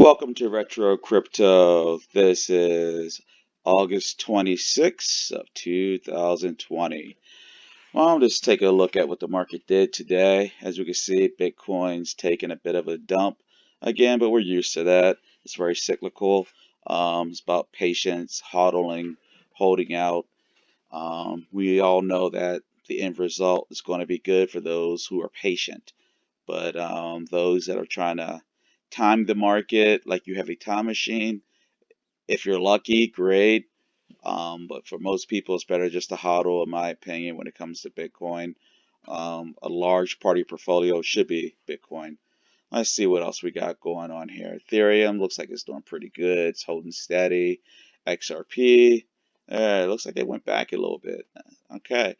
Welcome to Retro Crypto. This is August 26th of 2020. Well, I'm just taking a look at what the market did today. As we can see, Bitcoin's taking a bit of a dump again, but we're used to that. It's very cyclical. It's about patience, hodling, holding out. We all know that the end result is going to be good for those who are patient. But those that are trying to time the market like you have a time machine, if you're lucky, great. But for most people, it's better just to hodl, in my opinion, when it comes to Bitcoin. A large part of your portfolio should be Bitcoin. Let's see what else we got going on here. Ethereum looks like it's doing pretty good. It's holding steady. XRP, it looks like it went back a little bit. Okay.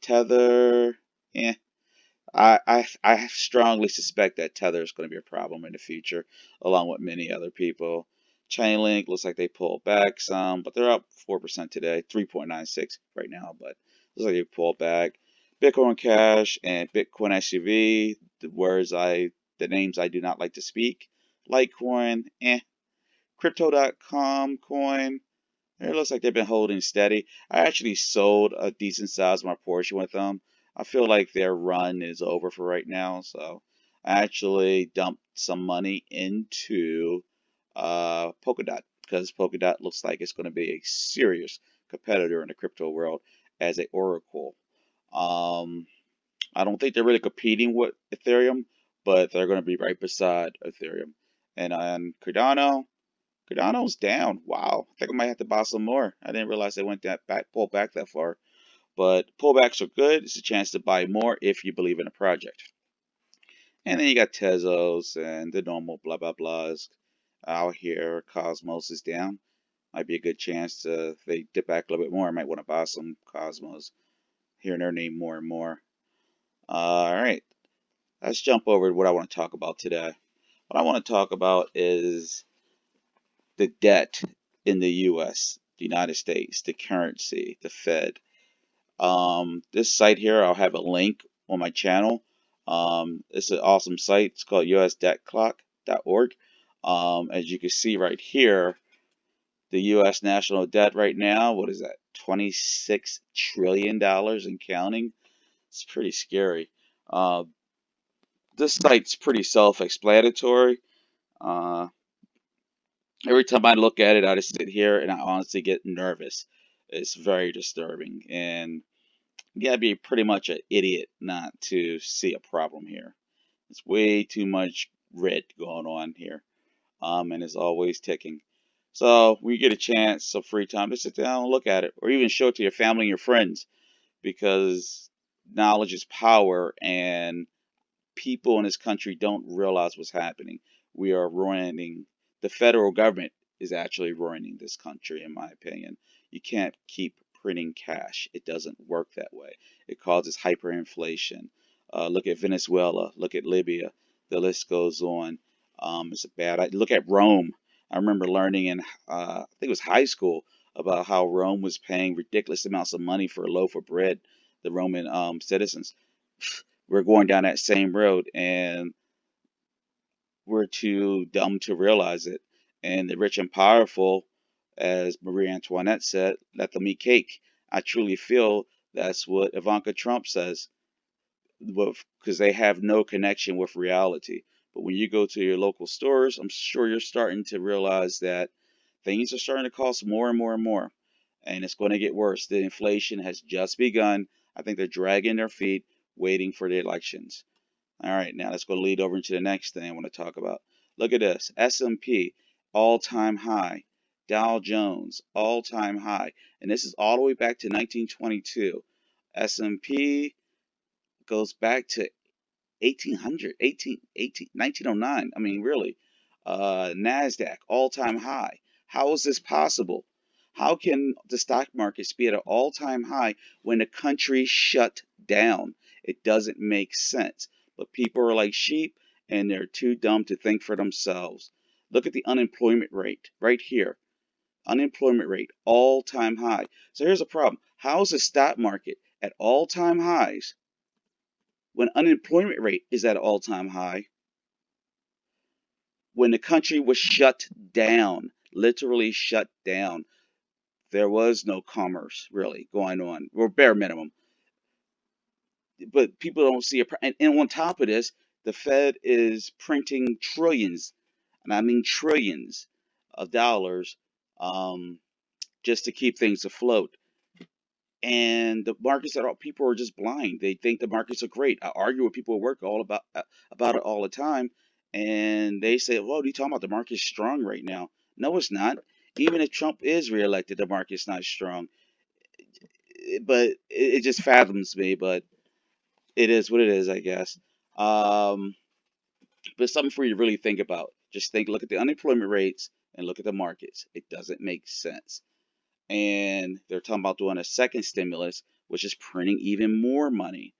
Tether, yeah. I strongly suspect that Tether is going to be a problem in the future, along with many other people. Chainlink looks like they pulled back some, but they're up 4% today, 3.96 right now, but looks like they pulled back. Bitcoin Cash and Bitcoin SUV, the names I do not like to speak. Litecoin, Crypto.com coin, it looks like they've been holding steady. I actually sold a decent size of my portion with them. I feel like their run is over for right now, so I actually dumped some money into Polkadot because Polkadot looks like it's going to be a serious competitor in the crypto world as a oracle. Um, I don't think they're really competing with Ethereum, but they're going to be right beside Ethereum. And on Cardano's down. Wow. I think I might have to buy some more. I didn't realize they went that back, pulled back that far. But pullbacks are good. It's a chance to buy more if you believe in a project. And then you got Tezos and the normal blah blah blahs out here. Cosmos is down. Might be a good chance to, if they dip back a little bit more, I might want to buy some Cosmos. Hearing their name more and more. All right. Let's jump over to what I want to talk about today. What I want to talk about is the debt in the U.S., the United States, the currency, the Fed. This site here, I'll have a link on my channel. It's an awesome site. It's called usdebtclock.org. As you can see right here, the U.S. national debt right now, what is that? $26 trillion and counting. It's pretty scary. Uh, this site's pretty self-explanatory. Uh, Every time I look at it, I just sit here and I honestly get nervous. It's very disturbing, and you gotta be pretty much an idiot not to see a problem here. It's way too much red going on here, and it's always ticking. So when you get a chance, some free time, just sit down and look at it, or even show it to your family and your friends, because knowledge is power, and people in this country don't realize what's happening. We are ruining, the federal government is actually ruining this country, in my opinion. You can't keep printing cash. It doesn't work that way. It causes hyperinflation. Look at Venezuela. Look at Libya. The list goes on. It's a bad. Look at Rome. I remember learning in, I think it was high school, about how Rome was paying ridiculous amounts of money for a loaf of bread. The Roman citizens. We're going down that same road, and we're too dumb to realize it. And the rich and powerful, as Marie Antoinette said, let them eat cake. I truly feel that's what Ivanka Trump says, because they have no connection with reality. But when you go to your local stores, I'm sure you're starting to realize that things are starting to cost more and more and more. And it's going to get worse. The inflation has just begun. I think they're dragging their feet, waiting for the elections. All right, now let's go lead over into the next thing I want to talk about. Look at this. S&P, all-time high. Dow Jones, all-time high. And this is all the way back to 1922. S&P goes back to 1909. I mean, really. NASDAQ, all-time high. How is this possible? How can the stock markets be at an all-time high when the country shut down? It doesn't make sense. But people are like sheep, and they're too dumb to think for themselves. Look at the unemployment rate right here. Unemployment rate, all-time high. So here's a problem. How is the stock market at all-time highs when unemployment rate is at an all-time high? when the country was shut down, literally shut down, there was no commerce really going on, or bare minimum. But people don't see it. And on top of this, the Fed is printing trillions, and I mean trillions of dollars, um, just to keep things afloat. And the markets are people are just blind. They think the markets are great. I argue with people at work all about it all the time, and they say, "Well, you talking about the market's strong right now?" No, it's not. Even if Trump is reelected, the market's not strong. But it just fathoms me. But it is what it is, I guess. Um, but something for you to really think about. Just think, look at the unemployment rates and look at the markets. It doesn't make sense. And they're talking about doing a second stimulus, which is printing even more money.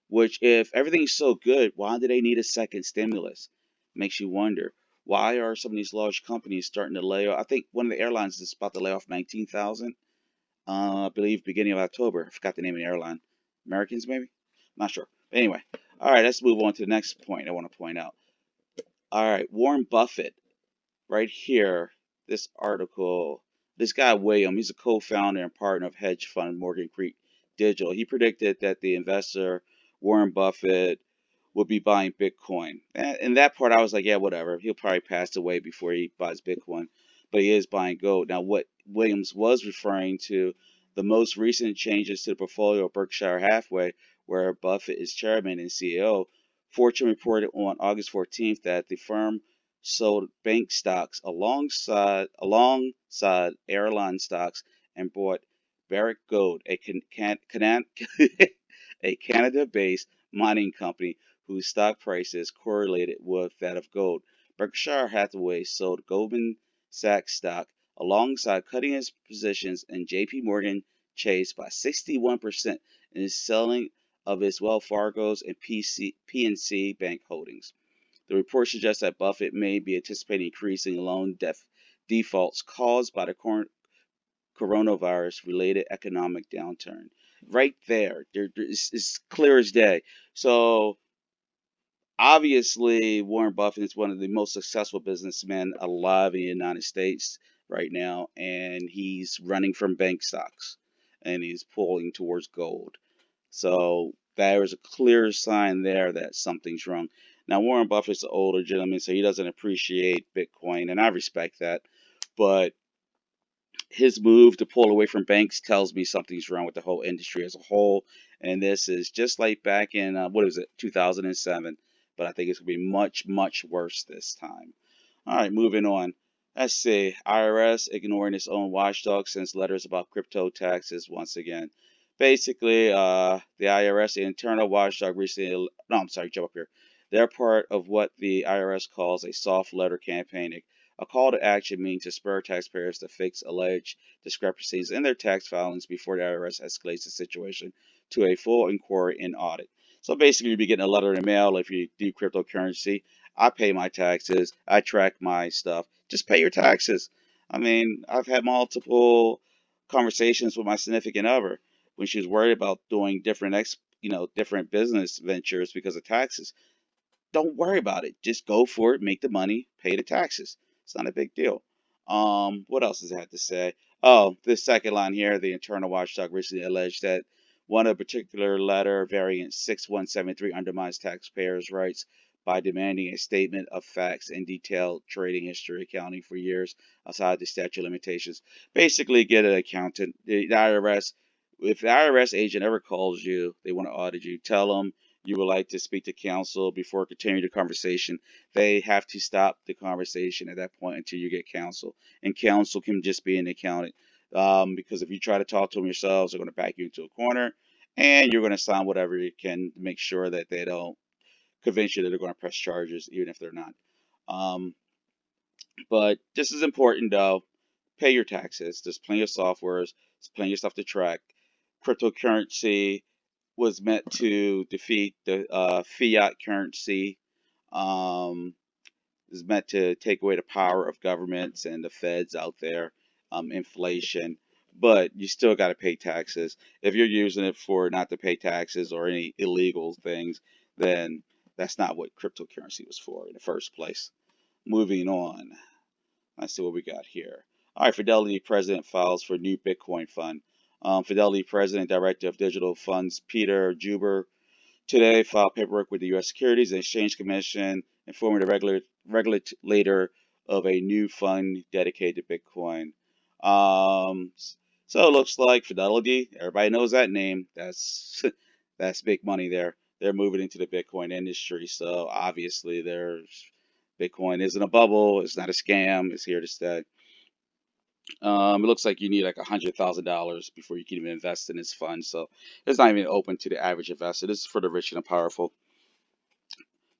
Which, if everything's so good, why do they need a second stimulus? Makes you wonder. Why are some of these large companies starting to lay off? I think one of the airlines is about to lay off 19,000. I believe beginning of October. I forgot the name of the airline. Americans, maybe? Not sure. But anyway, all right, let's move on to the next point I want to point out. All right, Warren Buffett, right here, this article, this guy William, he's a co-founder and partner of hedge fund Morgan Creek Digital. He predicted that the investor Warren Buffett would be buying Bitcoin. And that part, I was like, yeah, whatever. He'll probably pass away before he buys Bitcoin, but he is buying gold. Now, what Williams was referring to, the most recent changes to the portfolio of Berkshire Hathaway, where Buffett is chairman and CEO. Fortune reported on August 14th that the firm sold bank stocks alongside airline stocks and bought Barrick Gold, a Canada-based mining company whose stock price is correlated with that of gold. Berkshire Hathaway sold Goldman Sachs stock alongside cutting its positions in JP Morgan Chase by 61% and is selling of its Wells Fargo's and PNC Bank holdings. The report suggests that Buffett may be anticipating increasing loan defaults caused by the coronavirus related economic downturn. Right there, it's clear as day. So obviously, Warren Buffett is one of the most successful businessmen alive in the United States right now, and he's running from bank stocks and he's pulling towards gold. So there is a clear sign there that something's wrong. Now, Warren Buffett's an older gentleman, so he doesn't appreciate Bitcoin, and I respect that. But his move to pull away from banks tells me something's wrong with the whole industry as a whole. And this is just like back in, what was it, 2007. But I think it's going to be much, much worse this time. All right, moving on. Let's see. IRS ignoring its own watchdog sends letters about crypto taxes once again. Basically, the IRS, the internal watchdog, recently. No, I'm sorry, jump up here. They're part of what the IRS calls a soft letter campaign. A call to action means to spur taxpayers to fix alleged discrepancies in their tax filings before the IRS escalates the situation to a full inquiry and audit. So basically, you'll be getting a letter in the mail if you do cryptocurrency. I pay my taxes. I track my stuff. Just pay your taxes. I mean, I've had multiple conversations with my significant other when she was worried about doing different business ventures because of taxes. Don't worry about it. Just go for it, make the money, pay the taxes. It's not a big deal. What else does it have to say? Oh, this second line here, the internal watchdog recently alleged that one of particular letter variant 6173 undermines taxpayers' rights by demanding a statement of facts and detailed trading history accounting for years outside the statute of limitations. Basically, get an accountant. The IRS, if the IRS agent ever calls you, they want to audit you, tell them you would like to speak to counsel before continuing the conversation. They have to stop the conversation at that point until you get counsel. And counsel can just be an accountant. Because if you try to talk to them yourselves, they're going to back you into a corner and you're going to sign whatever you can to make sure that they don't convince you that they're going to press charges, even if they're not. Um, but this is important though. Pay your taxes. There's plenty of softwares, there's plenty of stuff to track. Cryptocurrency was meant to defeat the fiat currency. Um, is meant to take away the power of governments and the feds out there, inflation. But you still got to pay taxes. If you're using it for not to pay taxes or any illegal things, then that's not what cryptocurrency was for in the first place. moving on. Let's see what we got here. All right, Fidelity president files for new Bitcoin fund. Fidelity president director of digital funds Peter Juber today filed paperwork with the U.S. Securities and Exchange Commission informing the regulator of a new fund dedicated to Bitcoin. Um, so it looks like Fidelity, everybody knows that name. That's that's big money there. They're moving into the Bitcoin industry. So obviously, there's Bitcoin isn't a bubble. It's not a scam. It's here to stay. It looks like you need like $100,000 before you can even invest in this fund. So it's not even open to the average investor. This is for the rich and the powerful.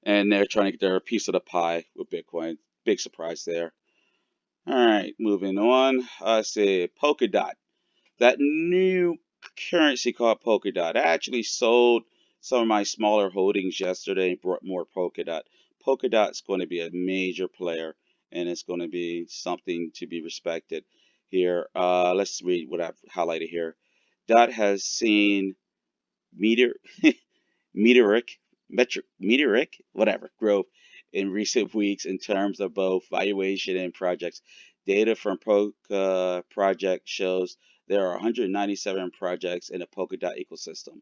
And they're trying to get their piece of the pie with Bitcoin. Big surprise there. All right, moving on. I say Polkadot. That new currency called Polkadot. I actually sold some of my smaller holdings yesterday and brought more Polkadot. Polkadot's going to be a major player, and it's going to be something to be respected here. Let's read what I've highlighted here. Dot has seen meteor meteoric, whatever, growth in recent weeks in terms of both valuation and projects. Data from Polka project shows there are 197 projects in the Polkadot ecosystem.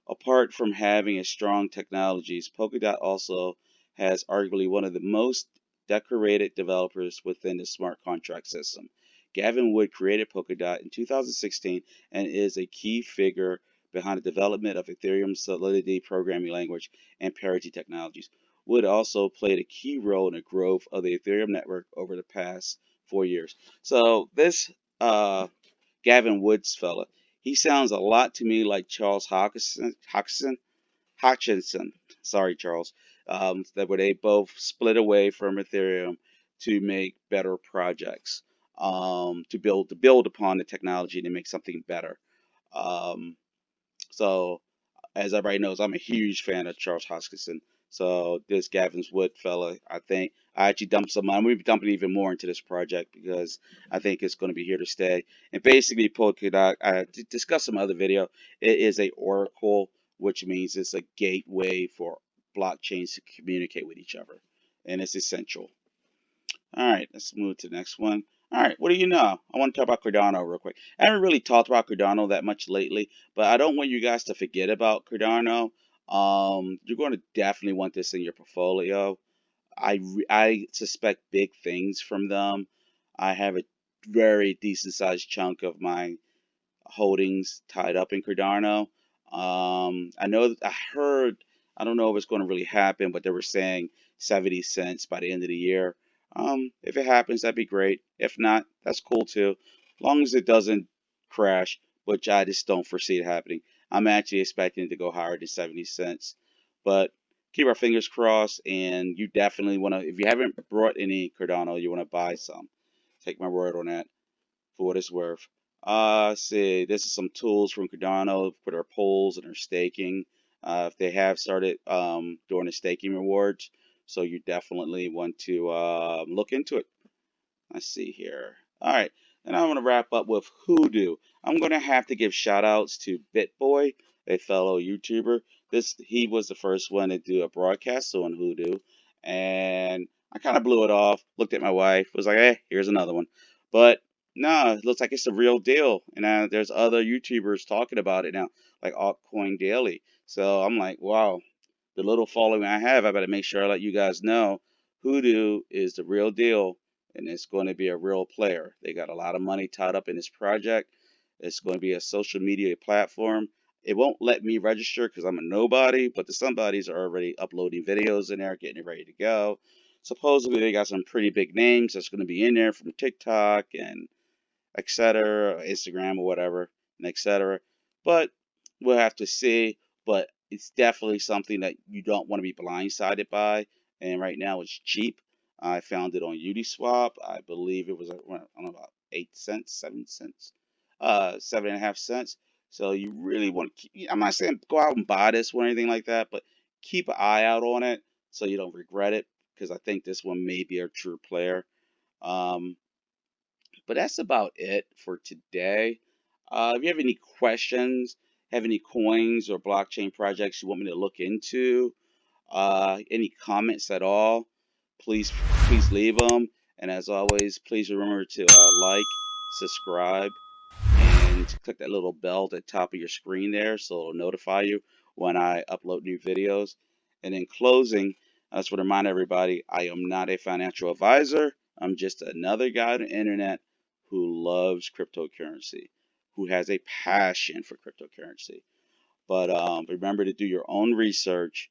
Apart from having a strong technologies, Polkadot also has arguably one of the most decorated developers within the smart contract system. Gavin Wood created Polkadot in 2016 and is a key figure behind the development of Ethereum's Solidity programming language and parity technologies. Wood also played a key role in the growth of the Ethereum network over the past 4 years. So this Gavin Woods fella, he sounds a lot to me like Charles Hutchinson. Sorry, Charles. That where they both split away from Ethereum to make better projects, to build upon the technology to make something better. Um, so as everybody knows, I'm a huge fan of Charles Hoskinson. So this Gavin's Wood fella, I think I actually dumped some money. I'm going to be dumping even more into this project because I think it's going to be here to stay. And basically, Polkadot, I discussed some other video. It is a oracle, which means it's a gateway for blockchains to communicate with each other, and it's essential. All right, let's move to the next one. All right, what do you know? I want to talk about Cardano real quick. I haven't really talked about Cardano that much lately, but I don't want you guys to forget about Cardano. You're going to definitely want this in your portfolio. I suspect big things from them. I have a very decent sized chunk of my holdings tied up in Cardano. I know I heard, I don't know if it's going to really happen, but they were saying 70 cents by the end of the year. If it happens, that'd be great. If not, that's cool too, as long as it doesn't crash, which I just don't foresee it happening. I'm actually expecting it to go higher than 70 cents, but keep our fingers crossed. And you definitely want to, if you haven't brought any Cardano, you want to buy some. Take my word on that for what it's worth. See, this is some tools from Cardano for their polls and their staking. If they have started doing the staking rewards, so you definitely want to look into it. Let's see here. All right, and I want to wrap up with Howdoo. I'm going to have to give shout outs to BitBoy, a fellow YouTuber. He was the first one to do a broadcast on Howdoo, and I kind of blew it off. Looked at my wife, was like, "Hey, here's another one." But no, it looks like it's the real deal, and there's other YouTubers talking about it now, like Altcoin Daily. So I'm like, wow, the little following I have, I better make sure I let you guys know Howdoo is the real deal, and it's going to be a real player. They got a lot of money tied up in this project. It's going to be a social media platform. It won't let me register because I'm a nobody, but the somebodies are already uploading videos in there, getting it ready to go. Supposedly, they got some pretty big names that's going to be in there from TikTok and etc., Instagram or whatever, and etc. But we'll have to see. But it's definitely something that you don't want to be blindsided by. And right now it's cheap. I found it on Uniswap. I believe it was I don't know, about 8 cents, 7 cents, 7.5 cents. So you really want to keep. I'm not saying go out and buy this or anything like that, but keep an eye out on it so you don't regret it. Because I think this one may be a true player. Um, but that's about it for today. If you have any questions, have any coins or blockchain projects you want me to look into, any comments at all, please please leave them. And as always, please remember to like, subscribe, and click that little bell at the top of your screen there so it'll notify you when I upload new videos. And in closing, I just want to remind everybody, I am not a financial advisor. I'm just another guy on the internet who loves cryptocurrency, who has a passion for cryptocurrency. But remember to do your own research,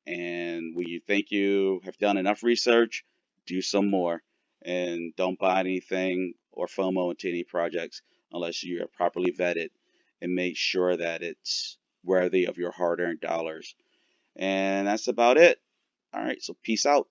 and when you think you have done enough research, do some more. And don't buy anything or FOMO into any projects unless you are properly vetted and make sure that it's worthy of your hard-earned dollars. And that's about it. All right, so peace out.